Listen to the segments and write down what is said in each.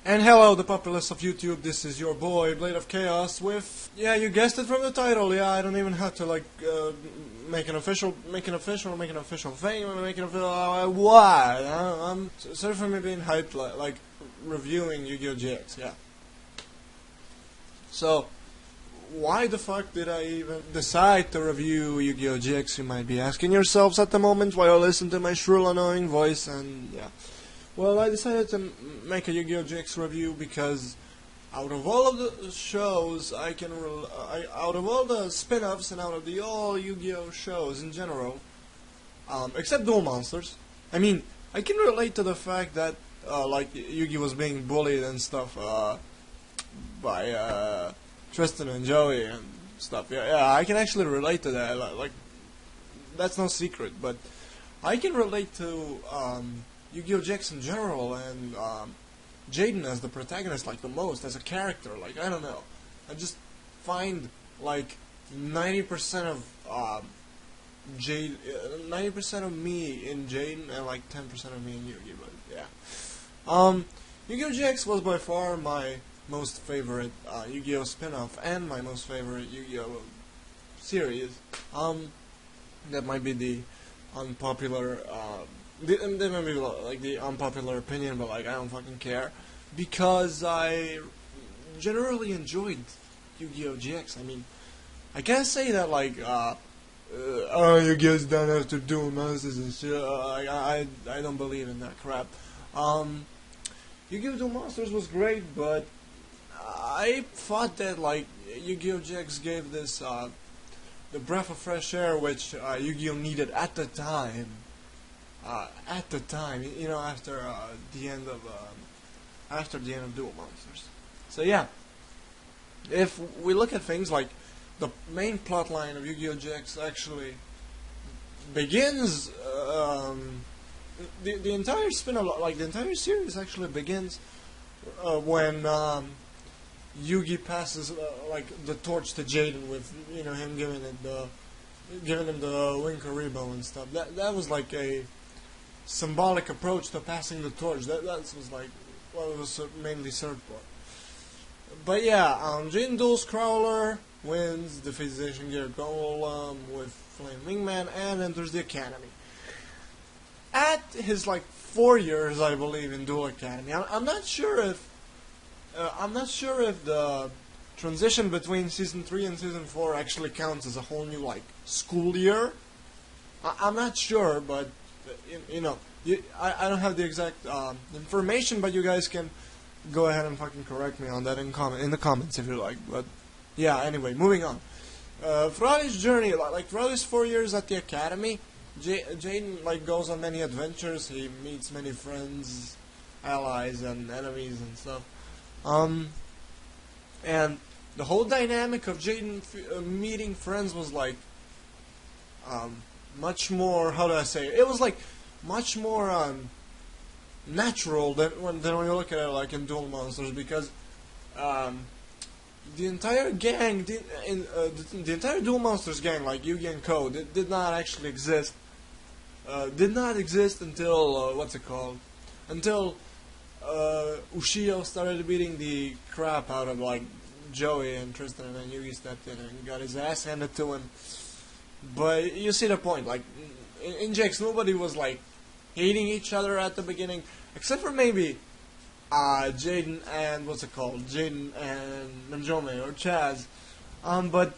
And hello, the populace of YouTube. This is your boy Blade of Chaos with, yeah, you guessed it from the title. Yeah, I don't even have to make an official thing, make an official what? I'm sorry for me being hyped, like reviewing Yu-Gi-Oh! GX. Yeah. So, why the fuck did I even decide to review Yu-Gi-Oh! GX? You might be asking yourselves at the moment while you listen to my shrill, annoying voice, and yeah. Well, I decided to make a Yu-Gi-Oh! GX review because out of all of the shows, out of all the spin-offs and out of the all Yu-Gi-Oh! Shows in general, except Duel Monsters, I mean, I can relate to the fact that, Yu-Gi was being bullied and stuff, by, Tristan and Joey and stuff. Yeah, I can actually relate to that. That's no secret, but I can relate to, Yu-Gi-Oh! GX in general, and Jaden as the protagonist, the most, as a character, I don't know. I just find, 90% of, 90% of me in Jaden, and, 10% of me in Yu-Gi, but, yeah. Yu-Gi-Oh! GX was by far my most favorite, Yu-Gi-Oh! Spin-off, and my most favorite Yu-Gi-Oh! Series. That might be the unpopular, there may be the unpopular opinion, but I don't fucking care, because I generally enjoyed Yu-Gi-Oh! GX. I mean, I can't say that Yu-Gi-Oh's done after Duel Monsters and shit. I don't believe in that crap. Yu-Gi-Oh! Duel Monsters was great, but I thought that Yu-Gi-Oh! GX gave this the breath of fresh air which Yu-Gi-Oh! Needed at the time. After the end of Duel Monsters. So yeah, if we look at things like the main plotline of Yu-Gi-Oh! GX actually begins, the entire spin-off, the entire series actually begins when Yugi passes the torch to Jaden with him giving him the Winkaribo and stuff. That was a symbolic approach to passing the torch. That was what it was mainly served for. But yeah, Jaden duels Crowler, wins, defeats Zacian Gear Golem with Flame Wingman, and enters the Academy. At his 4 years, I believe, in Duel Academy, I'm not sure if the transition between season 3 and season 4 actually counts as a whole new school year. I'm not sure, but I don't have the exact information, but you guys can go ahead and fucking correct me on that in the comments if you like. But yeah, anyway, moving on. Throughout his journey, throughout his 4 years at the academy, Jaden goes on many adventures. He meets many friends, allies, and enemies and stuff. And the whole dynamic of Jaden meeting friends was much more, how do I say it? It was much more natural than when you look at it in Duel Monsters, because the entire gang, the entire Duel Monsters gang, Yugi and Co, did not actually exist. Did not exist until what's it called? Until Ushio started beating the crap out of Joey and Tristan, and then Yugi stepped in and got his ass handed to him. But you see the point. In GX, nobody was hating each other at the beginning, except for maybe Jaden and Jaden and Manjome or Chaz. But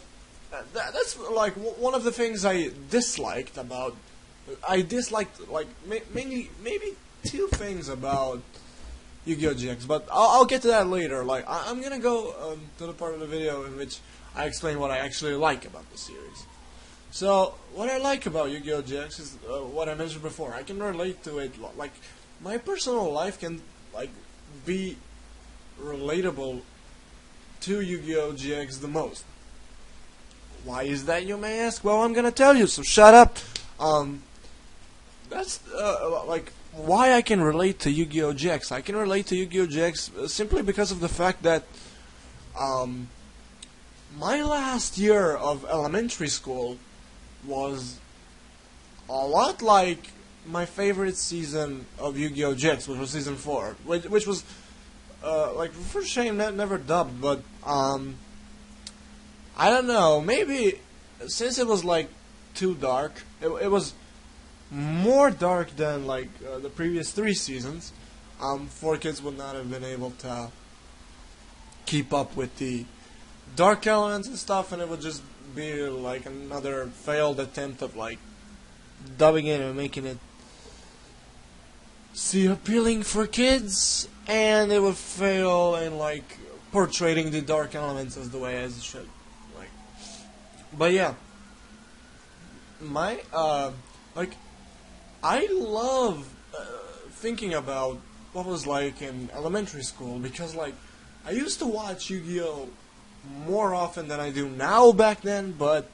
that's one of the things I disliked about. I disliked mainly maybe two things about Yu-Gi-Oh! GX, but I'll get to that later. I'm gonna go to the part of the video in which I explain what I actually like about the series. So, what I like about Yu-Gi-Oh! GX is what I mentioned before. I can relate to it. My personal life can be relatable to Yu-Gi-Oh! GX the most. Why is that, you may ask? Well, I'm gonna tell you, so shut up. That's why I can relate to Yu-Gi-Oh! GX. I can relate to Yu-Gi-Oh! GX simply because of the fact that my last year of elementary school was a lot like my favorite season of Yu-Gi-Oh! GX, which was season 4, which was like for shame, never dubbed, but I don't know. Maybe since it was like too dark, it was more dark than like the previous 3 seasons. 4Kids would not have been able to keep up with the dark elements and stuff, and it would just be like another failed attempt of like dubbing it and making it see appealing for kids, and it would fail in like portraying the dark elements as the way as it should. Like, but yeah, my like I love thinking about what was like in elementary school, because like I used to watch Yu-Gi-Oh more often than I do now back then, but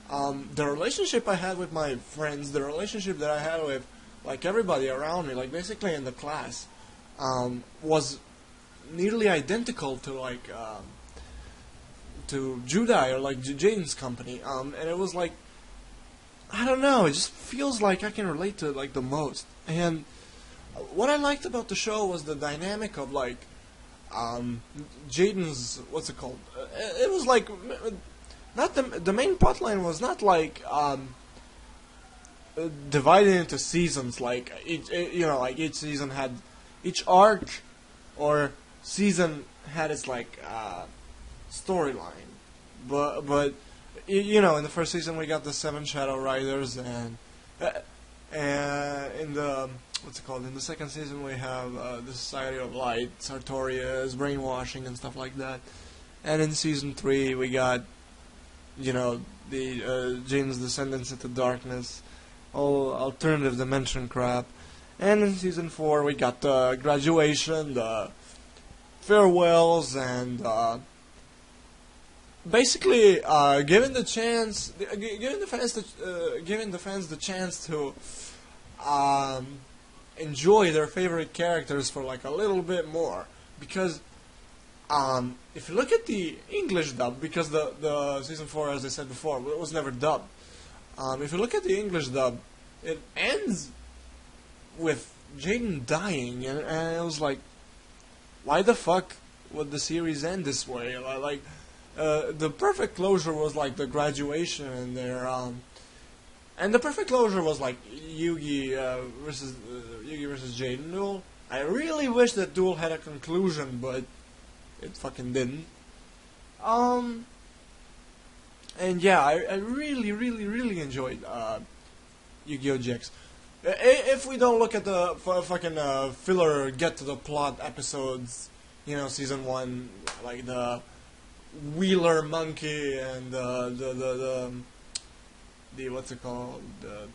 the relationship I had with my friends, the relationship that I had with like everybody around me, like basically in the class, was nearly identical to like to Judai or like Jaden's company, and it was like, I don't know, it just feels like I can relate to it like the most. And what I liked about the show was the dynamic of like Jaden's, what's it called? It was like not the main plotline was not like divided into seasons. Like like each season had each arc or season had its like storyline. But in the first season we got the 7 Shadow Riders, and in the what's it called? In the second season we have the Society of Light, Sartorius, brainwashing and stuff like that. And in season 3 we got the Jane's Descendants into Darkness, all alternative dimension crap. And in season 4 we got the Graduation, the Farewells, and basically giving the fans the chance to enjoy their favorite characters for like a little bit more. Because if you look at the English dub, because the season 4, as I said before, it was never dubbed. If you look at the English dub, it ends with Jaden dying, and it was like, why the fuck would the series end this way? Like, the perfect closure was like the Graduation and their and the perfect closure was like Yugi versus Jaden duel. I really wish that duel had a conclusion, but it fucking didn't. And yeah, I really, really, really enjoyed Yu-Gi-Oh! GX. If we don't look at the fucking filler get to the plot episodes, season 1, like the Wheeler Monkey and the what's it called, the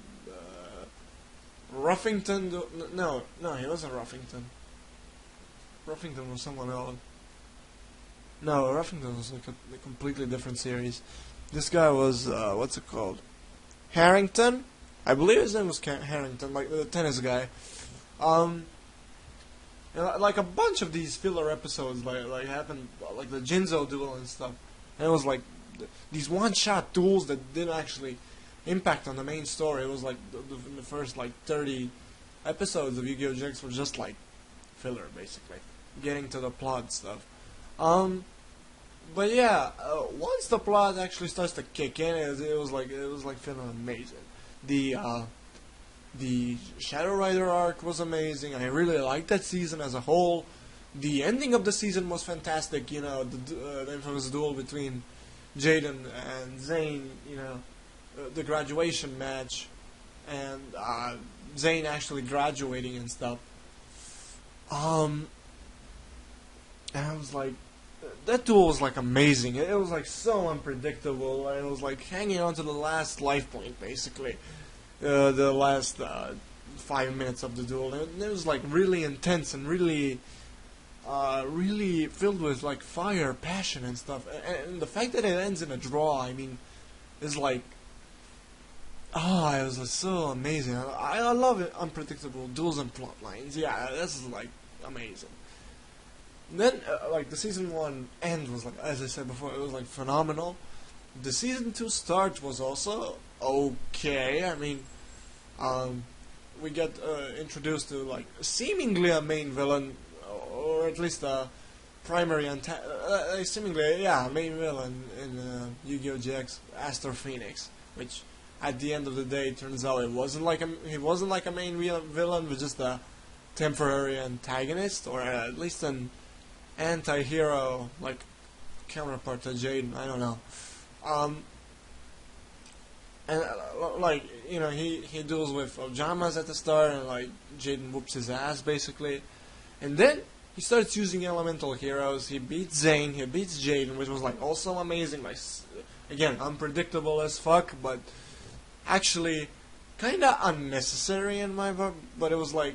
Ruffington. No, he wasn't Ruffington. Ruffington was someone else. No, Ruffington was like a completely different series. This guy was what's it called? Harrington. I believe his name was Harrington, like the tennis guy. Like a bunch of these filler episodes, like happened, like the Jinzo duel and stuff. And it was like these one-shot duels that didn't actually impact on the main story. It was like the first like 30 episodes of Yu-Gi-Oh! GX were just like filler, basically, getting to the plot stuff. But yeah, once the plot actually starts to kick in, it was like feeling amazing. The Shadow Rider arc was amazing. I really liked that season as a whole. The ending of the season was fantastic. The infamous duel between Jaden and Zane. The graduation match, and Zane actually graduating and stuff. And I was like, that duel was like amazing. It was like so unpredictable. It was like hanging on to the last life point, basically. The last 5 minutes of the duel. And it was like really intense and really filled with like fire, passion and stuff. And the fact that it ends in a draw, I mean, is like, it was like so amazing. I love it, unpredictable duels and plot lines. Yeah, this is like amazing. And then like the season 1 end was like, as I said before, it was like phenomenal. The season 2 start was also okay. I mean, we get introduced to like seemingly a main villain, or or at least the primary seemingly, yeah, main villain in Yu-Gi-Oh! GX, Aster Phoenix, which at the end of the day turns out he wasn't like a main villain, but just a temporary antagonist, or at least an anti-hero, like counterpart to Jaden. I don't know. And like, you know, he deals with Ojamas at the start, and like Jaden whoops his ass basically, and then he starts using elemental heroes. He beats Zane, he beats Jaden, which was like also amazing. Like, again, unpredictable as fuck, but actually kind of unnecessary in my book. But it was like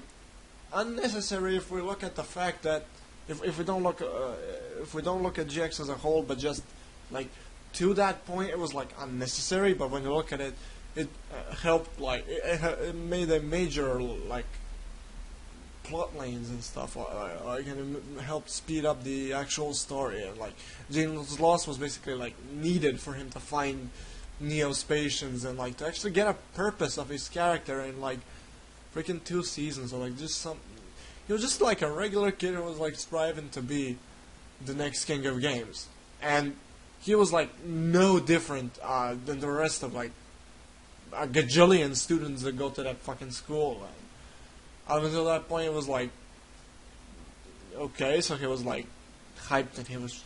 unnecessary if we look at the fact that if we don't look at GX as a whole, but just like to that point, it was like unnecessary. But when you look at it, it helped, like it made a major like plot lanes and stuff, like, and it helped speed up the actual story. And like Jaden's loss was basically like needed for him to find Neo-Spacians and like to actually get a purpose of his character in like freaking 2 seasons, or like just some. He was just like a regular kid who was like striving to be the next king of games, and he was like no different than the rest of like a gajillion students that go to that fucking school. And up until that point, it was like okay, so he was like hyped and he was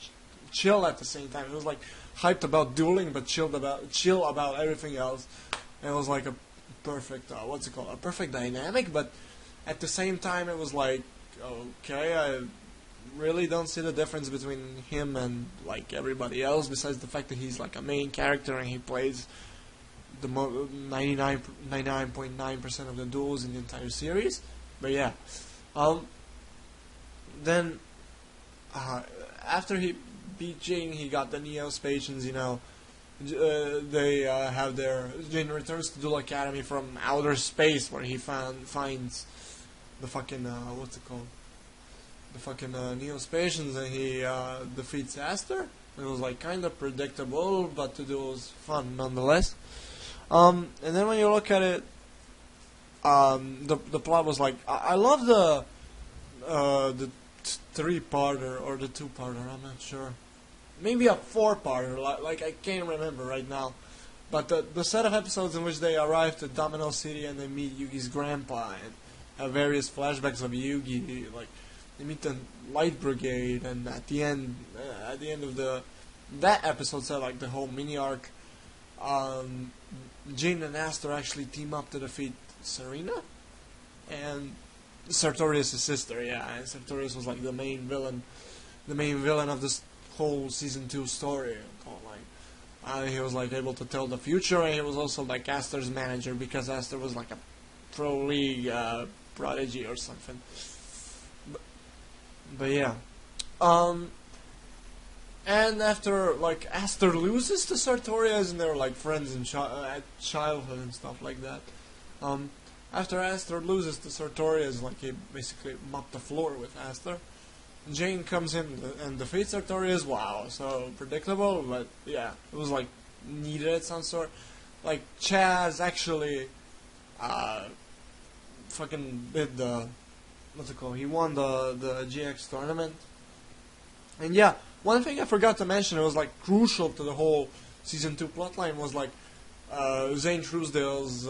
chill at the same time. He was like hyped about dueling, but chill about everything else. And it was like a perfect a perfect dynamic, but at the same time, it was like, okay, I really don't see the difference between him and like everybody else, besides the fact that he's like a main character and he plays the 99.9% of the duels in the entire series. But yeah, then after he beat Jane, he got the Neo-Spacians. You know, they have their Jane returns to Duel Academy from outer space, where he finds the fucking what's it called? The fucking Neo-Spacians, and he defeats Aster. It was like kind of predictable, but the duel was fun nonetheless. And then when you look at it, the plot was like I love the 3-parter or the 2-parter. I'm not sure. Maybe a 4-parter. Like I can't remember right now. But the set of episodes in which they arrive to Domino City and they meet Yugi's grandpa and have various flashbacks of Yugi, like they meet the Light Brigade, and at the end of that episode set like the whole mini arc, Jane and Aster actually team up to defeat Serena and Sartorius' sister. Yeah, and Sartorius was like the main villain of this whole season 2 story. He was like able to tell the future, and he was also like Aster's manager, because Aster was like a pro league prodigy or something. But yeah, and after like Aster loses to Sartorius, and they were like friends in at childhood and stuff like that. After Aster loses to Sartorius, like he basically mopped the floor with Aster. Jane comes in and defeats Sartorius. Wow, so predictable, but yeah, it was like needed at some sort. Like Chaz actually fucking did the what's it called? He won the GX tournament. And yeah, one thing I forgot to mention, it was like crucial to the whole season 2 plotline, was like Zane Truesdale's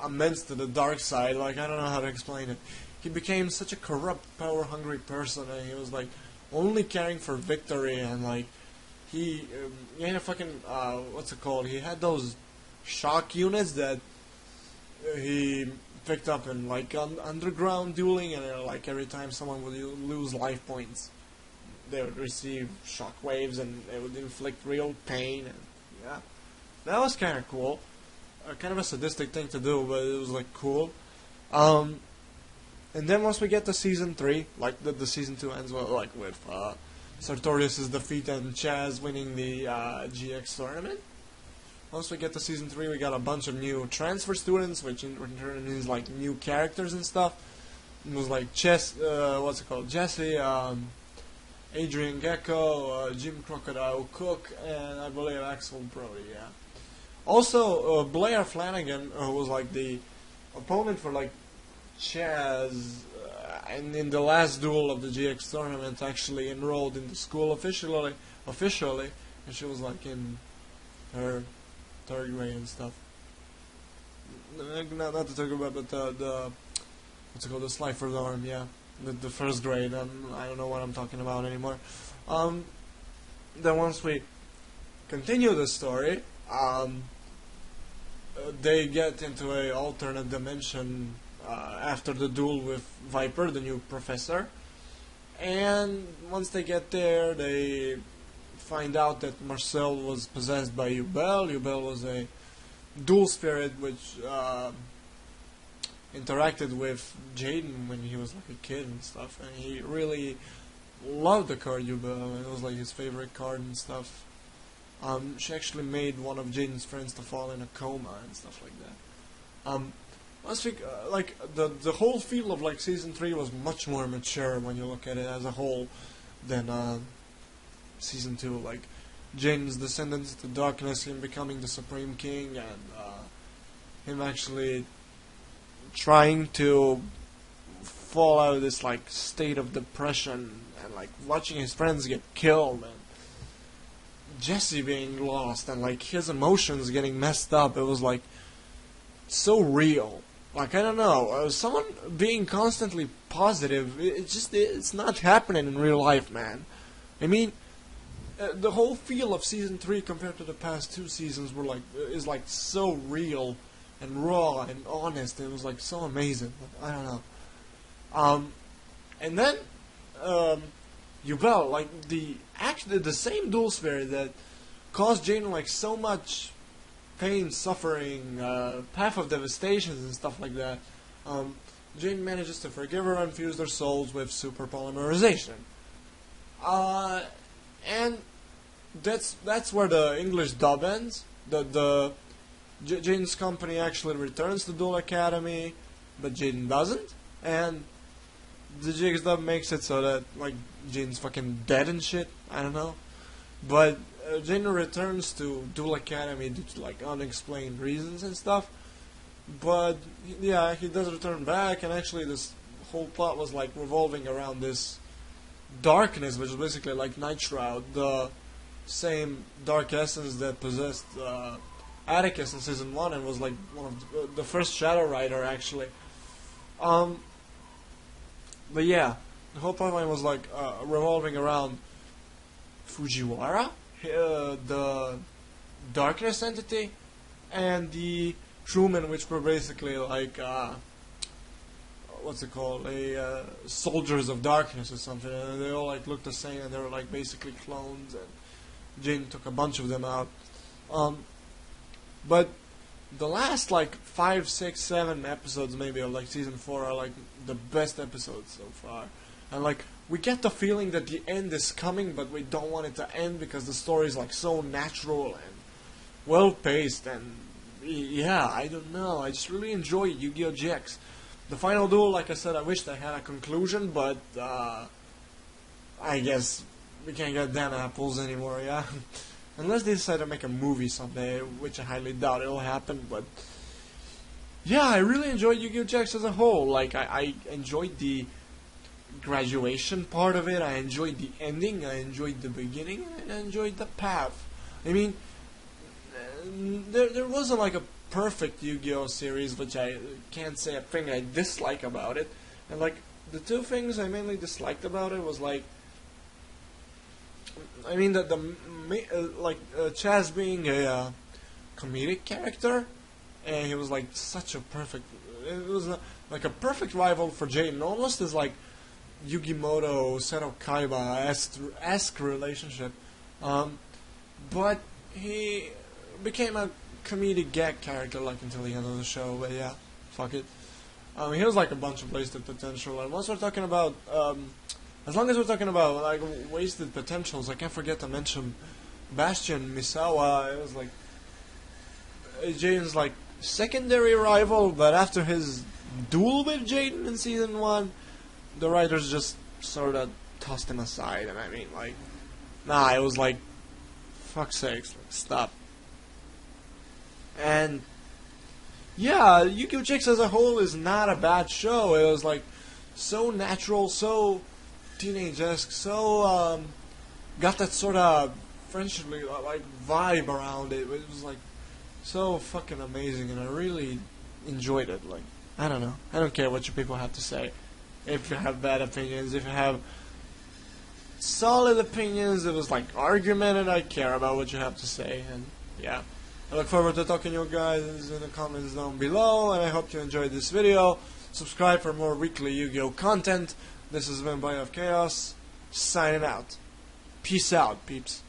amends to the dark side. Like I don't know how to explain it. He became such a corrupt, power-hungry person, and he was like only caring for victory, and like he had a fucking what's it called? He had those shock units that he picked up in like underground dueling, and like every time someone would lose life points, they would receive shock waves, and it would inflict real pain. And yeah, that was kind of cool. Kind of a sadistic thing to do, but it was like cool. And then once we get to season 3, like the season 2 ends with Sartorius' defeat and Chaz winning the GX tournament. Once we get to season 3, we got a bunch of new transfer students, which in turn means like new characters and stuff. It was like Jesse, Adrian Gecko, Jim Crocodile Cook, and I believe Axel Brody. Yeah. Also, Blair Flanagan, who was like the opponent for like Chaz and in the last duel of the GX tournament, actually enrolled in the school officially, and she was like in her third grade and stuff. Not to talk about, but the what's it called, the Slifer dorm, yeah, the first grade. I don't know what I'm talking about anymore. Then once we continue the story, they get into a alternate dimension after the duel with Viper, the new professor. And once they get there, they find out that Marcel was possessed by Yubel. Yubel was a dual spirit which interacted with Jaden when he was like a kid and stuff. And he really loved the card Yubel. It was like his favorite card and stuff. She actually made one of Jaden's friends to fall in a coma and stuff like that. Last week, like the whole feel of like season 3 was much more mature when you look at it as a whole than season 2. Like Jaden's descendants to darkness, him becoming the Supreme King, and him actually trying to fall out of this like state of depression, and like watching his friends get killed, and Jesse being lost, and like his emotions getting messed up. It was like so real. Like, I don't know, someone being constantly positive, it's not happening in real life, man. I mean, the whole feel of season 3 compared to the past 2 seasons is like so real and raw and honest. It was like so amazing. I don't know. And then Yubel, like the same dual spirit that caused Jaden like so much pain, suffering, path of devastations and stuff like that. Jaden manages to forgive her and fuse their souls with super polymerization. And that's where the English dub ends. Jaden's company actually returns to Duel Academy, but Jaden doesn't. And the GX dub makes it so that like Jaden's fucking dead and shit. I don't know, but Jaden returns to Duel Academy due to like unexplained reasons and stuff. But yeah, he does return back, and actually this whole plot was like revolving around this darkness, which is basically like Night Shroud, the same dark essence that possessed Atticus in season 1 and was like one of the first Shadow Rider actually. But yeah, the whole plotline was like revolving around Fujiwara, the darkness entity, and the Truman, which were basically like what's it called, soldiers of darkness or something. And they all like looked the same, and they were like basically clones. And Jane took a bunch of them out. But the last like 5, 6, 7 episodes maybe of like season 4 are like the best episodes so far. And like we get the feeling that the end is coming, but we don't want it to end because the story is like so natural and well paced. And yeah, I don't know, I just really enjoy Yu-Gi-Oh! GX. The final duel, like I said, I wish they had a conclusion, but I guess we can't get damn apples anymore, yeah? Unless they decide to make a movie someday, which I highly doubt it'll happen, but yeah, I really enjoyed Yu-Gi-Oh! GX as a whole. Like, I enjoyed the graduation part of it, I enjoyed the ending, I enjoyed the beginning, and I enjoyed the path. I mean, there wasn't like a perfect Yu-Gi-Oh! Series, which I can't say a thing I dislike about it. And like, the two things I mainly disliked about it was like, I mean, Chaz being a comedic character, and he was like such a perfect, it was like a perfect rival for Jaden, almost as like Yugimoto, Seto Kaiba-esque relationship. But he became a comedic gag character like until the end of the show, but yeah, fuck it. He was like a bunch of wasted potential, and once we're talking about, as long as we're talking about like wasted potentials, I can't forget to mention Bastion Misawa. It was like Jaden's like secondary rival, but after his duel with Jaden in season 1, the writers just sort of tossed him aside, and I mean like, nah, it was like, fuck's sakes, like, stop. And yeah, Yu-Gi-Oh! GX as a whole is not a bad show. It was like so natural, so teenage-esque, so got that sort of friendshiply like vibe around it. It was like so fucking amazing, and I really enjoyed it. Like, I don't know, I don't care what you people have to say. If you have bad opinions, if you have solid opinions, it was like argumented, I care about what you have to say. And yeah, I look forward to talking to you guys in the comments down below, and I hope you enjoyed this video. Subscribe for more weekly Yu-Gi-Oh content. This has been Boy of Chaos, signing out. Peace out, peeps.